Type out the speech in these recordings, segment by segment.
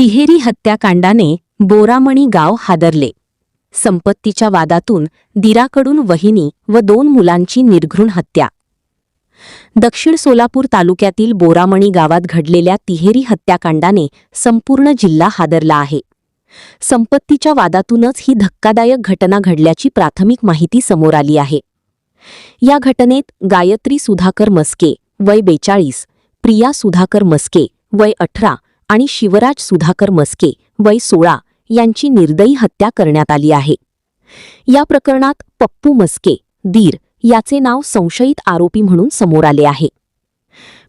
तिहेरी हत्याकांडाने बोरामणी गाव हादरले. संपत्तीच्या वादातून दीराकडून वहिनी व 2 मुलांची निर्घृण हत्या. दक्षिण सोलापूर तालुक्यातील बोरामणी गावात घडलेल्या तिहेरी हत्याकांडाने संपूर्ण जिल्हा हादरला आहे. संपत्तीच्या वादातूनच ही धक्कादायक घटना घडल्याची प्राथमिक माहिती समोर आली आहे. या घटनेत गायत्री सुधाकर मस्के वय 42, प्रिया सुधाकर मस्के वय 18 आणि शिवराज सुधाकर मस्के वय 16 यांची निर्दयी हत्या करण्यात आली आहे. या प्रकरणात पप्पू मस्के दीर याचे नाव संशयित आरोपी म्हणून समोर आले आहे.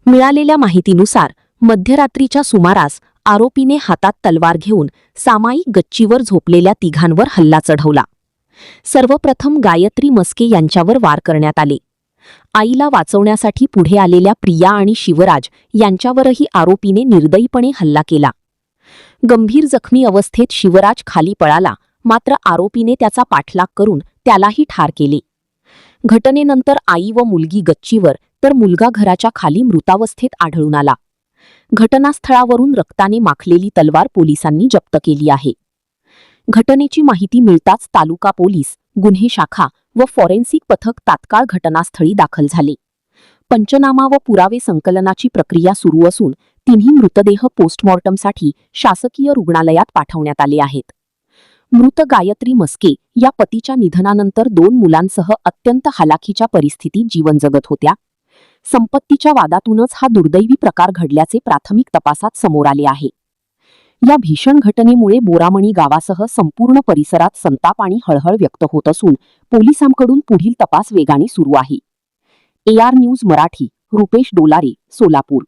मिळालेल्या माहितीनुसार मध्यरात्रीच्या सुमारास आरोपीने हातात तलवार घेऊन सामायिक गच्चीवर झोपलेल्या तिघांवर हल्ला चढवला. सर्वप्रथम गायत्री मस्के यांच्यावर वार करण्यात आले. आईला वाचवण्यासाठी पुढे आलेल्या प्रिया आणि शिवराज यांच्यावरही आरोपीने निर्दयीपणे हल्ला केला. गंभीर जखमी अवस्थेत शिवराज खाली पळाला, मात्र आरोपीने त्याचा पाठलाग करून त्यालाही ठार केले. घटनेनंतर आई व मुलगी गच्चीवर तर मुलगा घराच्या खाली मृतावस्थेत आढळून आला. घटनास्थळावरून रक्ताने माखलेली तलवार पोलिसांनी जप्त केली आहे. घटनेची माहिती मिळताच तालुका पोलीस, गुन्हे शाखा व फॉरेन्सिक पथक तात्काळ घटनास्थळी दाखल झाले. पंचनामा व पुरावे संकलनाची प्रक्रिया सुरू असून तिन्ही मृतदेह पोस्टमॉर्टमसाठी शासकीय रुग्णालयात पाठवण्यात आले आहेत. मृत गायत्री मस्के या पतीच्या निधनानंतर 2 मुलांसह अत्यंत हालाखीच्या परिस्थितीत जीवन जगत होत्या. संपत्तीच्या वादातूनच हा दुर्दैवी प्रकार घडल्याचे प्राथमिक तपासात समोर आले आहे. या भीषण घटनेमुळे बोरामणी गावासह संपूर्ण परिसरात संताप आणि हळहळ व्यक्त होत असून पोलिसांकडून पुढील तपास वेगाने सुरू आहे. AR news Marathi, Rupesh Dolare, Solapur.